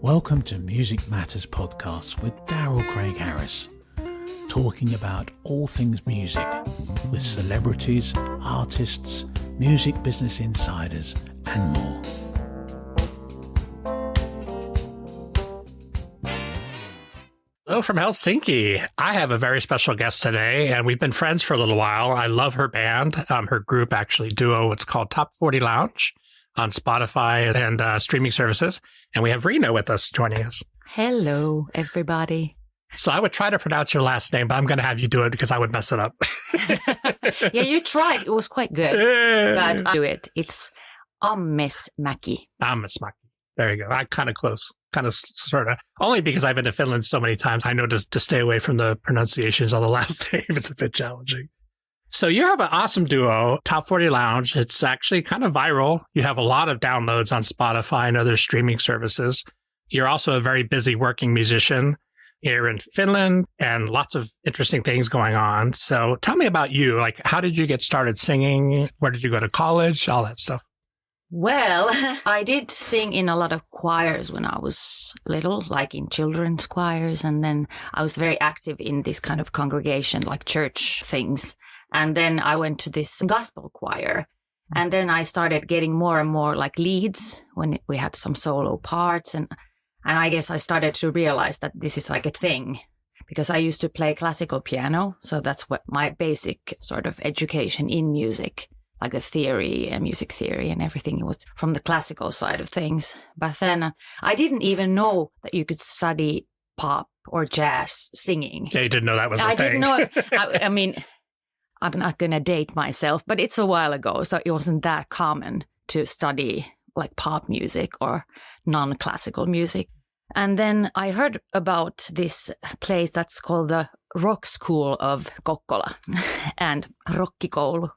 Welcome to Music Matters podcast with Darrell Craig Harris, talking about all things music with celebrities, artists, music business insiders, and more. Hello from Helsinki. I have a very special guest today, and we've been friends for a little while. I love her band, her group, actually, duo. It's called Top 40 Lounge on Spotify and streaming services. And we have Riina with us joining us. Hello, everybody. So I would try to pronounce your last name, but I'm going to have you do it because I would mess it up. Yeah, you tried. It was quite good. But I do it. It's Ammesmäki. Ammesmaki. There you go. I kind of close. Kind of, sort of. Only because I've been to Finland so many times, I know to stay away from the pronunciations on the last name. It's a bit challenging. So you have an awesome duo, Top 40 Lounge. It's actually kind of viral. You have a lot of downloads on Spotify and other streaming services. You're also a very busy working musician here in Finland and lots of interesting things going on. So tell me about you. Like, how did you get started singing? Where did you go to college? All that stuff. Well, I did sing in a lot of choirs when I was little, like in children's choirs. And then I was very active in this kind of congregation, like church things. And then I went to this gospel choir. And then I started getting more and more like leads when we had some solo parts. And I guess I started to realize that this is like a thing because I used to play classical piano. So that's what my basic sort of education in music, like the theory and music theory and everything, it was from the classical side of things. But then I didn't even know that you could study pop or jazz singing. Yeah, you didn't know that was a thing. I didn't know. I mean, I'm not going to date myself, but it's a while ago. So it wasn't that common to study like pop music or non-classical music. And then I heard about this place that's called the Rock School of Kokkola and Rokkikoulu.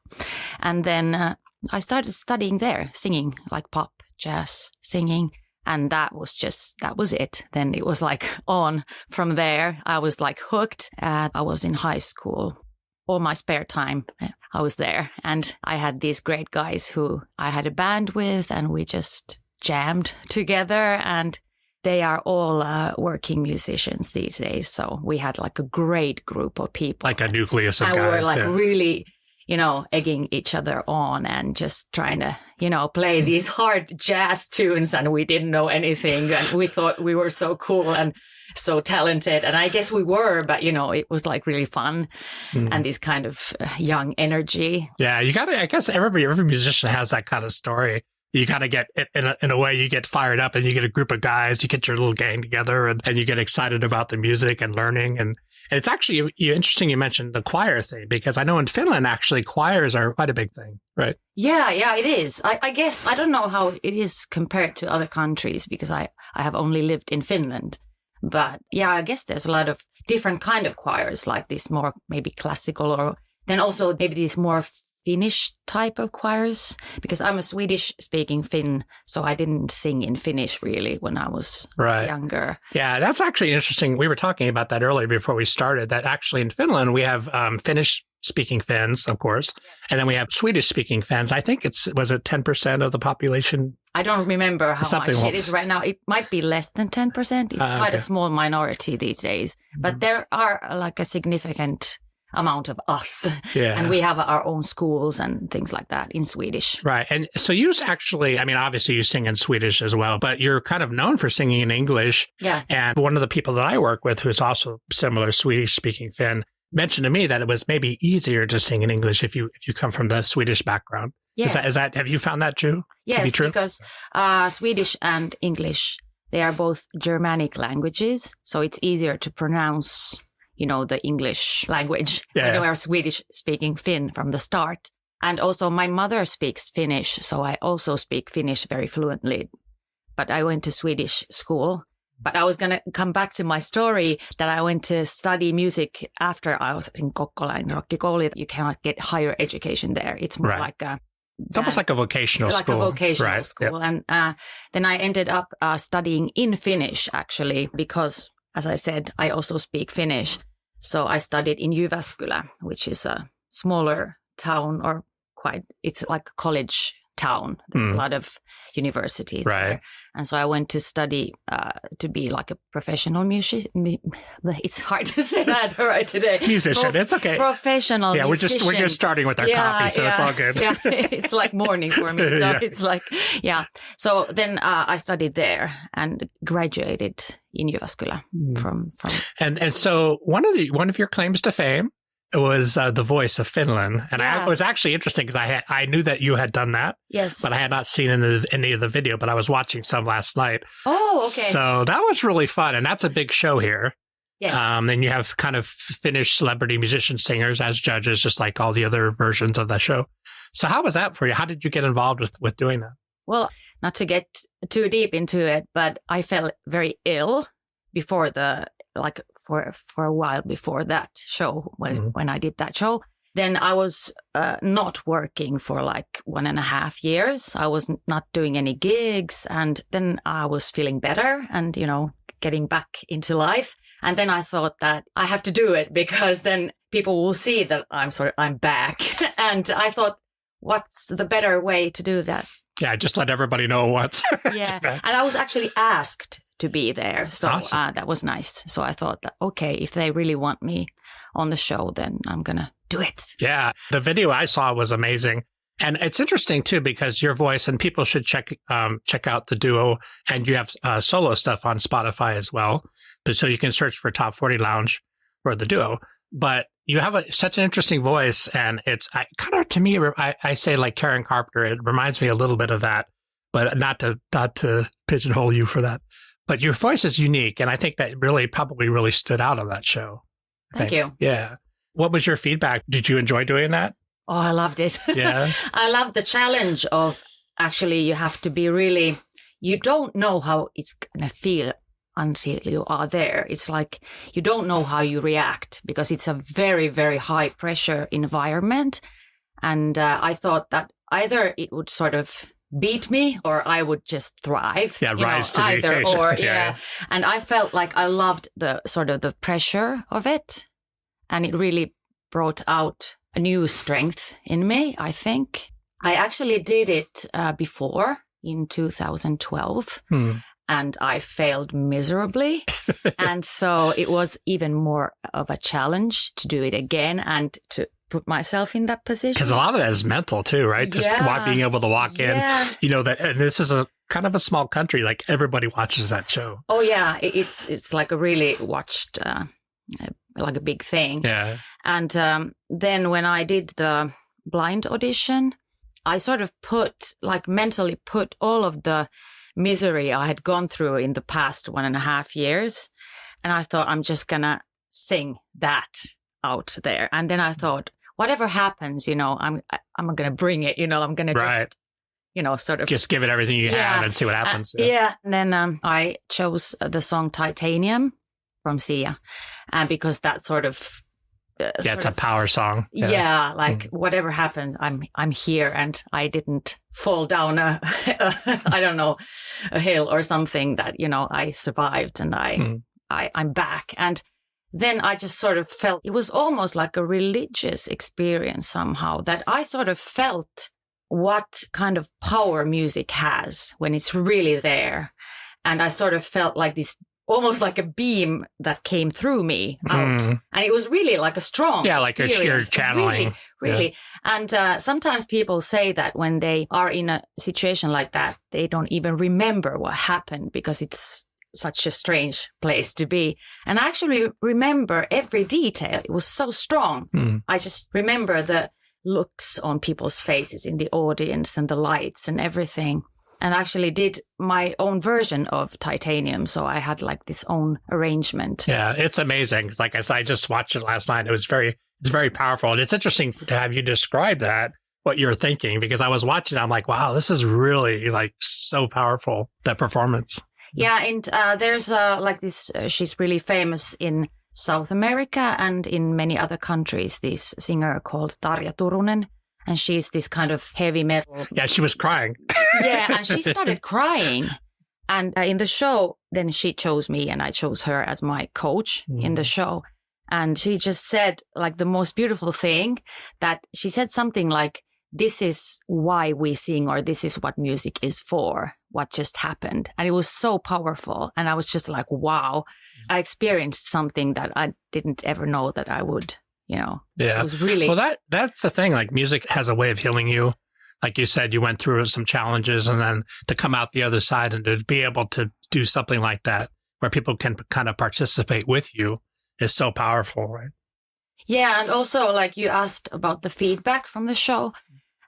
And then I started studying there, singing like pop, jazz, singing. And that was it. Then it was like on from there. I was like hooked. I was in high school. All my spare time, I was there. And I had these great guys who I had a band with, and we just jammed together. And they are all working musicians these days. So we had like a great group of people. Like a nucleus of and guys. And we're like really, egging each other on and just trying to, play these hard jazz tunes. And we didn't know anything. And we thought we were so cool and so talented. And I guess we were, but, it was like really fun and this kind of young energy. Yeah, you got to, I guess every musician has that kind of story. You kind of get, in a way, you get fired up and you get a group of guys, you get your little gang together and you get excited about the music and learning. And it's actually interesting you mentioned the choir thing, because I know in Finland, actually, choirs are quite a big thing, right? Yeah, it is. I guess, I don't know how it is compared to other countries because I have only lived in Finland. But yeah, I guess there's a lot of different kind of choirs, like this more maybe classical, or then also maybe these more Finnish type of choirs, because I'm a Swedish speaking Finn, so I didn't sing in Finnish really when I was younger. Yeah, that's actually interesting. We were talking about that earlier before we started, that actually in Finland we have Finnish speaking Finns, of course, and then we have Swedish speaking Finns. I think was it 10% of the population? I don't remember how much it is right now. It might be less than 10%. It's quite a small minority these days. But there are like a significant amount of us. Yeah. And we have our own schools and things like that in Swedish. Right. And so you actually, I mean, obviously you sing in Swedish as well, but you're kind of known for singing in English. Yeah. And one of the people that I work with, who's also similar Swedish speaking Finn, mentioned to me that it was maybe easier to sing in English if you come from the Swedish background. Yes. Is that have you found that true? Yes, to be true? Because Swedish and English, they are both Germanic languages. So it's easier to pronounce, the English language. Yeah. We are Swedish speaking Finn from the start. And also my mother speaks Finnish. So I also speak Finnish very fluently. But I went to Swedish school. But I was going to come back to my story that I went to study music after I was in Kokkola in Rokkikoulu. You cannot get higher education there. It's more like it's almost like a vocational school. Like a vocational school. Yep. And then I ended up studying in Finnish, actually, because, as I said, I also speak Finnish. So I studied in Jyväskylä, which is a smaller town, or it's like a college town. There's a lot of universities there. And so I went to study to be like a professional musician. It's hard to say that right today. Musician, it's okay. Professional musician. We're just starting with our coffee, so it's all good. Yeah, it's like morning for me. So it's like, So then I studied there and graduated in Jyväskylä from. And so one of your claims to fame was the voice of Finland. And it was actually interesting because I knew that you had done that. Yes. But I had not seen any of the video, but I was watching some last night. Oh, okay. So that was really fun. And that's a big show here. Yes. And you have kind of Finnish celebrity musician singers as judges, just like all the other versions of the show. So how was that for you? How did you get involved with doing that? Well, not to get too deep into it, but I felt very ill before for a while before that show, when I did that show. Then I was not working for like 1.5 years. I was not doing any gigs. And then I was feeling better and, getting back into life. And then I thought that I have to do it because then people will see that I'm back. And I thought, what's the better way to do that? Yeah, just let everybody know once. Yeah. And I was actually asked to be there. So awesome. That was nice. So I thought that, okay, if they really want me on the show, then I'm going to do it. Yeah. The video I saw was amazing. And it's interesting, too, because your voice, and people should check out the duo, and you have solo stuff on Spotify as well. So you can search for Top 40 Lounge for the duo. But you have such an interesting voice, and it's kind of, to me, I say like Karen Carpenter. It reminds me a little bit of that, but not to pigeonhole you for that. But your voice is unique, and I think that probably really stood out on that show. Thank you. Yeah. What was your feedback? Did you enjoy doing that? Oh, I loved it. Yeah. I love the challenge of actually you have to be really, you don't know how it's going to feel until you are there. It's like you don't know how you react because it's a very, very high pressure environment. And I thought that either it would sort of beat me or I would just thrive. Yeah, rise to the occasion. Or, yeah. And I felt like I loved the sort of the pressure of it. And it really brought out a new strength in me, I think. I actually did it before in 2012. And I failed miserably. And so it was even more of a challenge to do it again and to put myself in that position. Because a lot of that is mental too, right? Just being able to walk in, that, and this is a kind of a small country, like everybody watches that show. Oh yeah. It's like a really watched, like a big thing. Yeah. And then when I did the blind audition, I sort of mentally put all of the misery I had gone through in the past 1.5 years. And I thought, I'm just going to sing that out there. And then I thought, whatever happens, I'm going to bring it, I'm going to just, sort of. Just give it everything you have and see what happens. And then I chose the song Titanium from Sia. And because that sort of. It's a power song. Whatever happens, I'm here, and I didn't fall down a hill or something. That I survived, and I'm back. And then I just sort of felt it was almost like a religious experience somehow. That I sort of felt what kind of power music has when it's really there, and I sort of felt like this. Almost like a beam that came through me out. And it was really like a strong like a sheer channeling. Really. Yeah. And sometimes people say that when they are in a situation like that, they don't even remember what happened because it's such a strange place to be. And I actually remember every detail. It was so strong. I just remember the looks on people's faces in the audience and the lights and everything. And actually did my own version of Titanium. So I had like this own arrangement. Yeah, it's amazing. Like I said, I just watched it last night. It's very powerful. And it's interesting to have you describe that, what you're thinking, because I was watching it. I'm like, wow, this is really like so powerful, that performance. Yeah. And there's like this, she's really famous in South America and in many other countries, this singer called Tarja Turunen. And she's this kind of heavy metal. Yeah, she was crying. Yeah, and she started crying. And in the show, then she chose me and I chose her as my coach in the show. And she just said like the most beautiful thing that she said something like, this is why we sing, or this is what music is for, what just happened. And it was so powerful. And I was just like, wow, I experienced something that I didn't ever know that I would, Yeah. It was really... Well, that's the thing. Like, music has a way of healing you. Like you said, you went through some challenges, and then to come out the other side and to be able to do something like that where people can kind of participate with you is so powerful, right? Yeah. And also, like you asked about the feedback from the show,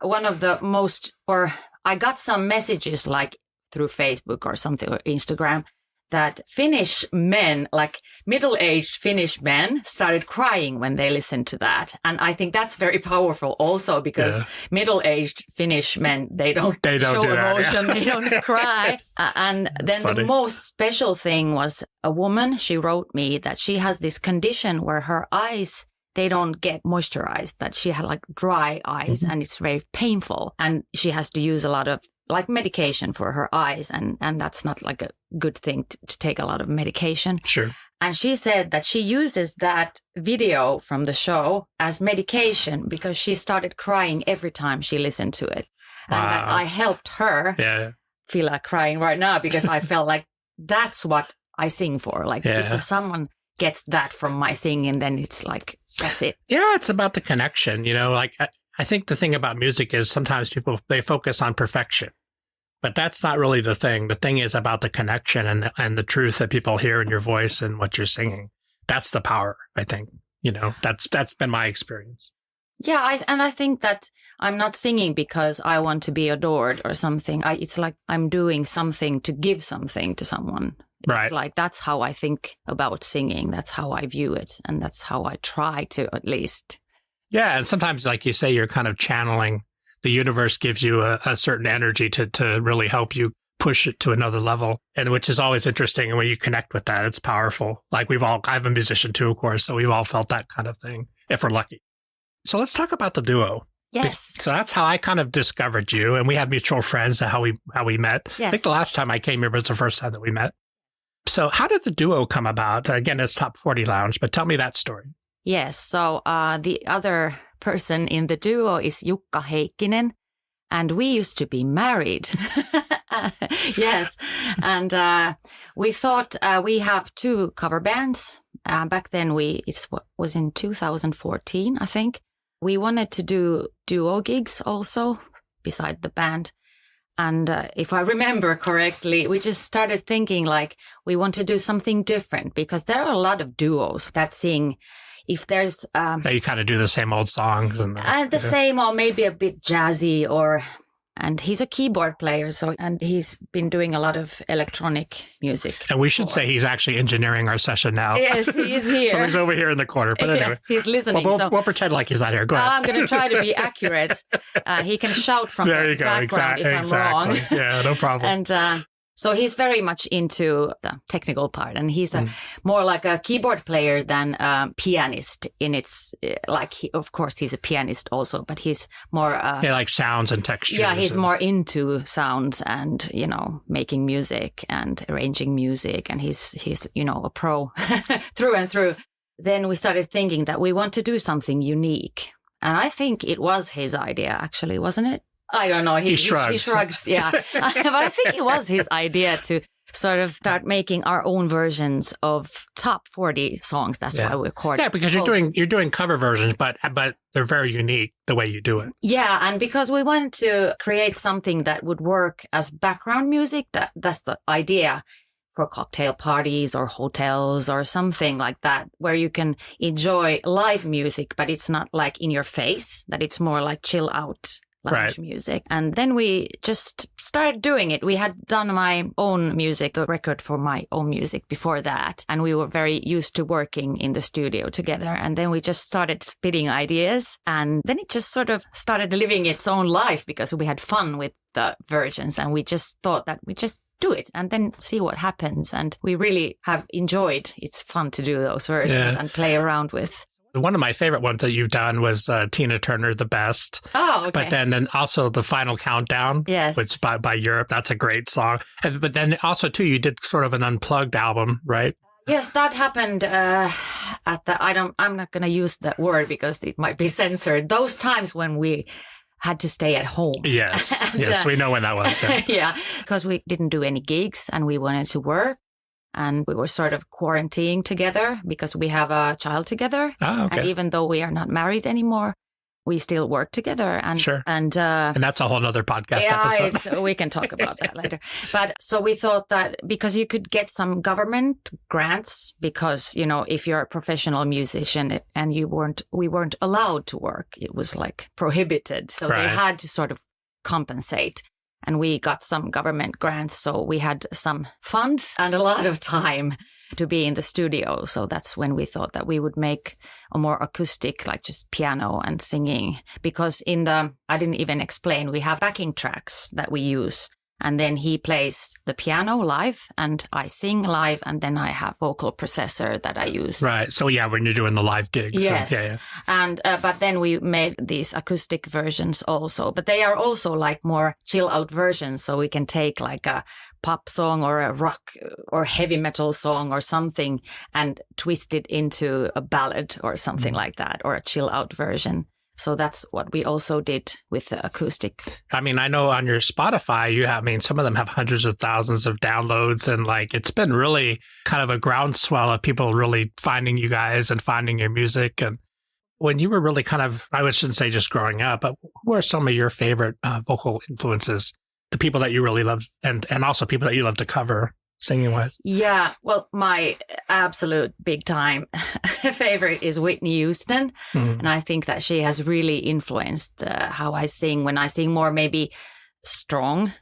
one of the most, or I got some messages like through Facebook or something, or Instagram, that Finnish men, like middle-aged Finnish men, started crying when they listened to that. And I think that's very powerful also, because middle-aged Finnish men, they don't show emotion, they don't cry. And then the most special thing was a woman, she wrote me that she has this condition where her eyes, they don't get moisturized, that she had like dry eyes, and it's very painful. And she has to use a lot of like medication for her eyes. And that's not like a good thing to take a lot of medication. Sure. And she said that she uses that video from the show as medication because she started crying every time she listened to it. Wow. And that I helped her feel like crying right now, because I felt like that's what I sing for. Like if someone gets that from my singing, then it's like, that's it. Yeah, it's about the connection. Like I think the thing about music is sometimes people, they focus on perfection, but that's not really the thing. The thing is about the connection and the truth that people hear in your voice and what you're singing. That's the power, I think. That's been my experience. Yeah, I think that I'm not singing because I want to be adored or something. It's like I'm doing something to give something to someone. It's like, that's how I think about singing. That's how I view it. And that's how I try to, at least. Yeah. And sometimes, like you say, you're kind of channeling. The universe gives you a certain energy to really help you push it to another level. And which is always interesting. And when you connect with that, it's powerful. Like I'm a musician too, of course. So we've all felt that kind of thing, if we're lucky. So let's talk about the duo. Yes. So that's how I kind of discovered you. And we have mutual friends, how we met. Yes. I think the last time I came here was the first time that we met. So how did the duo come about? Again, it's Top 40 Lounge, but tell me that story. Yes. So the other person in the duo is Jukka Heikkinen, and we used to be married. Yes. And we thought we have two cover bands. Back then it was in 2014, I think. We wanted to do duo gigs also beside the band. And if I remember correctly, we just started thinking like we want to do something different, because there are a lot of duos that sing. If there's that you kind of do the same old songs and the same, or maybe a bit jazzy, and he's a keyboard player, and he's been doing a lot of electronic music. And we should say he's actually engineering our session now. Yes, he's here. So he's over here in the corner. But anyway, yes, he's listening. We'll pretend like he's not here. Go ahead. I'm going to try to be accurate. He can shout from the background if I'm wrong. Yeah, no problem. And so he's very much into the technical part, and he's more like a keyboard player than a pianist. Of course, he's a pianist also, but he's more. Like sounds and textures. Yeah, he's more into sounds and making music and arranging music, and he's a pro through and through. Then we started thinking that we want to do something unique, and I think it was his idea, actually, wasn't it? I don't know. He shrugs, yeah. But I think it was his idea to sort of start making our own versions of top 40 songs. That's why we record. Yeah, because you're doing cover versions, but they're very unique the way you do it. Yeah, and because we wanted to create something that would work as background music, that's the idea for cocktail parties or hotels or something like that, where you can enjoy live music, but it's not like in your face, that it's more like chill out lounge music. And then we just started doing it. We had done my own music, the record for my own music before that. And we were very used to working in the studio together. And then we just started spitting ideas. And then it just sort of started living its own life, because we had fun with the versions. And we just thought that we just do it and then see what happens. And we really have enjoyed. It's fun to do those versions and play around with. One of my favorite ones that you've done was Tina Turner, The Best. Oh, okay. But then also The Final Countdown, which by Europe. That's a great song. But then also, too, you did sort of an unplugged album, right? Yes, that happened I'm not going to use that word because it might be censored. Those times when we had to stay at home. Yes. And, yes, we know when that was. Yeah. yeah, because we didn't do any gigs and we wanted to work. And we were sort of quarantining together because we have a child together. Oh, okay. And even though we are not married anymore, we still work together. And, sure. And that's a whole other podcast episode. We can talk about that later. But so we thought that because you could get some government grants because, you know, if you're a professional musician and we weren't allowed to work, it was like prohibited. So Right. they had to sort of compensate. And we got some government grants. So we had some funds and a lot of time to be in the studio. So that's when we thought that we would make a more acoustic, like just piano and singing. Because I didn't even explain, we have backing tracks that we use. And then he plays the piano live and I sing live. And then I have vocal processor that I use. Right. So yeah, when you're doing the live gigs. Yes. So, yeah. And, but then we made these acoustic versions also, but they are also like more chill out versions. So we can take like a pop song or a rock or heavy metal song or something and twist it into a ballad or something like that, or a chill out version. So that's what we also did with the acoustic. I mean, I know on your Spotify, some of them have hundreds of thousands of downloads, and like it's been really kind of a groundswell of people really finding you guys and finding your music. And when you were really kind of, I shouldn't say just growing up, but who are some of your favorite vocal influences? The people that you really love and also people that you love to cover singing wise? Yeah, well, my absolute big time favorite is Whitney Houston. Mm-hmm. And I think that she has really influenced how I sing when I sing more maybe strong.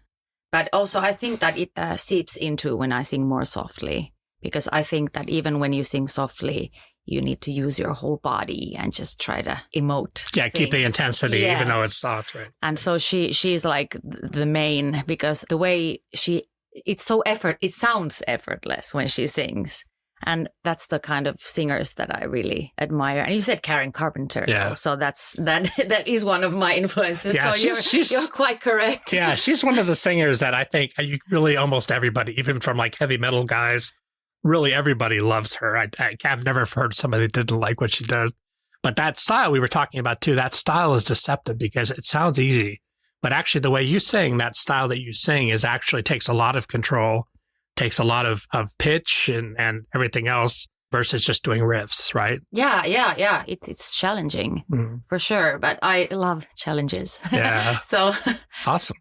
But also I think that it seeps into when I sing more softly, because I think that even when you sing softly, you need to use your whole body and just try to emote. Yeah, keep the intensity, yes. Even though it's soft, right? And so she's like the main, because the way it sounds effortless when she sings. And that's the kind of singers that I really admire. And you said Karen Carpenter. Yeah. So that is one of my influences. Yeah, so you're quite correct. Yeah, she's one of the singers that I think really almost everybody, even from like heavy metal guys, really everybody loves her. I've never heard somebody that didn't like what she does. But that style we were talking about too, that style is deceptive because it sounds easy. But actually the way you sing, that style that you sing is actually takes a lot of control, takes a lot of pitch and everything else versus just doing riffs, right? Yeah. It's challenging for sure, but I love challenges. Yeah. So awesome.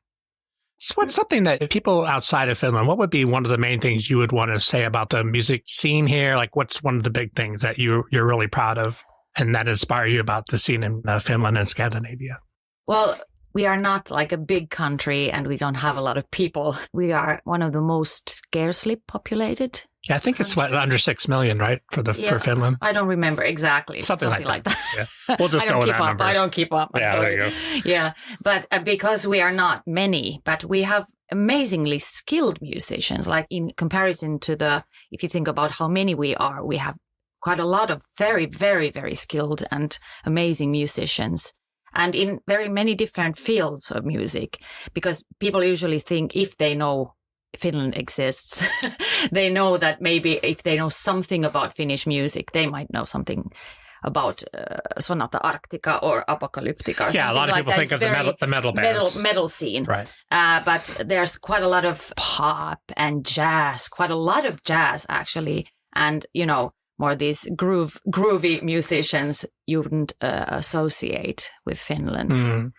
So what's something that people outside of Finland, what would be one of the main things you would want to say about the music scene here? Like what's one of the big things that you're really proud of and that inspire you about the scene in Finland and Scandinavia? Well, we are not like a big country and we don't have a lot of people. We are one of the most scarcely populated. Yeah, I think it's under 6 million, right? For Finland. I don't remember exactly. Something like that. Yeah. We'll just go with that number. I don't keep up. Yeah, there you go. Yeah. But because we are not many, but we have amazingly skilled musicians. Like in comparison to if you think about how many we have quite a lot of very, very, very skilled and amazing musicians. And in very many different fields of music, because people usually think if they know Finland exists, they know that maybe if they know something about Finnish music, they might know something about Sonata Arctica or Apocalyptica. Or yeah, a lot of people think of the metal bands. Metal scene. Right. But there's quite a lot of pop and jazz, quite a lot of jazz actually. And, more these groovy musicians you wouldn't associate with Finland. Mm.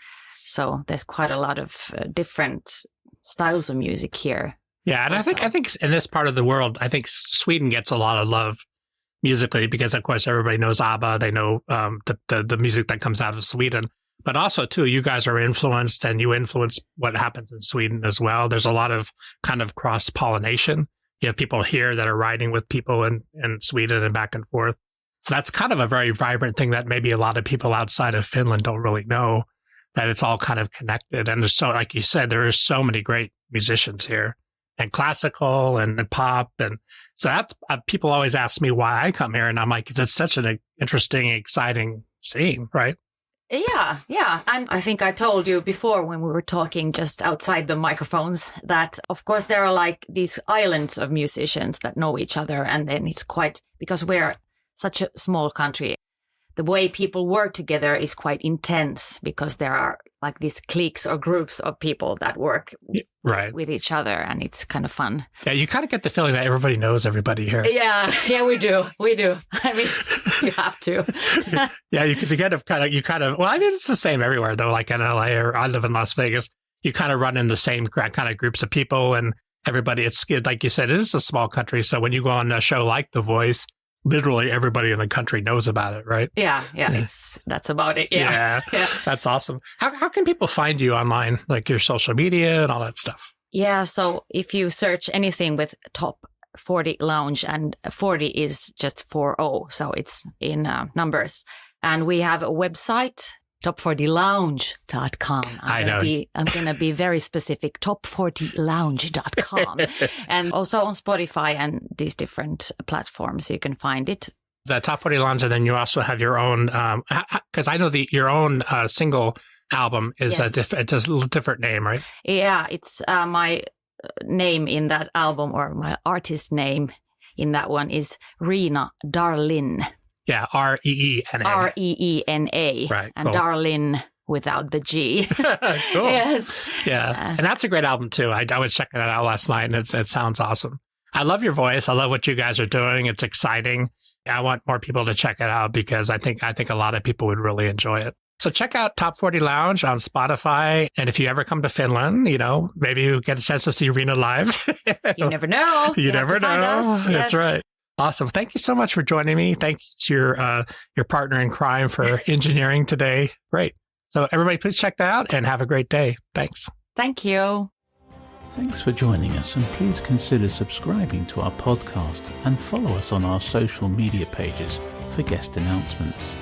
So there's quite a lot of different styles of music here. Yeah, and also. I think in this part of the world, I think Sweden gets a lot of love musically because, of course, everybody knows ABBA. They know the music that comes out of Sweden. But also, too, you guys are influenced and you influence what happens in Sweden as well. There's a lot of kind of cross-pollination. You have people here that are riding with people in Sweden and back and forth. So that's kind of a very vibrant thing that maybe a lot of people outside of Finland don't really know, that it's all kind of connected. And so, like you said, there are so many great musicians here, and classical and pop. And so that's people always ask me why I come here. And I'm like, because it's such an interesting, exciting scene, right? Yeah. And I think I told you before when we were talking just outside the microphones that, of course, there are like these islands of musicians that know each other. And then it's because we're such a small country, the way people work together is quite intense because there are like these cliques or groups of people that work with each other, and it's kind of fun. Yeah, you kind of get the feeling that everybody knows everybody here. Yeah, we do. I mean, you have to. Yeah, because you kind of, well, I mean, it's the same everywhere though, like in LA or I live in Las Vegas, you kind of run in the same kind of groups of people and everybody, it's like you said, it is a small country. So when you go on a show like The Voice, literally everybody in the country knows about it, right? Yeah. That's about it. Yeah. That's awesome. How can people find you online, like your social media and all that stuff? Yeah, so if you search anything with Top 40 Lounge, and 40 is just 40, so it's in numbers. And we have a website, top40lounge.com. I'm going to be very specific, top40lounge.com. And also on Spotify and these different platforms, you can find it. The Top 40 Lounge, and then you also have your own, because I know your own single album is it does a little different name, right? Yeah, it's my name in that album, or my artist name in that one is Riina Darlin. Yeah, Reena. Reena. Right. And cool. Darlin without the G. Cool. Yes. Yeah. And that's a great album too. I was checking that out last night and it sounds awesome. I love your voice. I love what you guys are doing. It's exciting. I want more people to check it out because I think a lot of people would really enjoy it. So check out Top 40 Lounge on Spotify. And if you ever come to Finland, maybe you get a chance to see Riina live. You never know. You never know. Yes. That's right. Awesome. Thank you so much for joining me. Thank you to your partner in crime for engineering today. Great. So everybody, please check that out and have a great day. Thanks. Thank you. Thanks for joining us, and please consider subscribing to our podcast and follow us on our social media pages for guest announcements.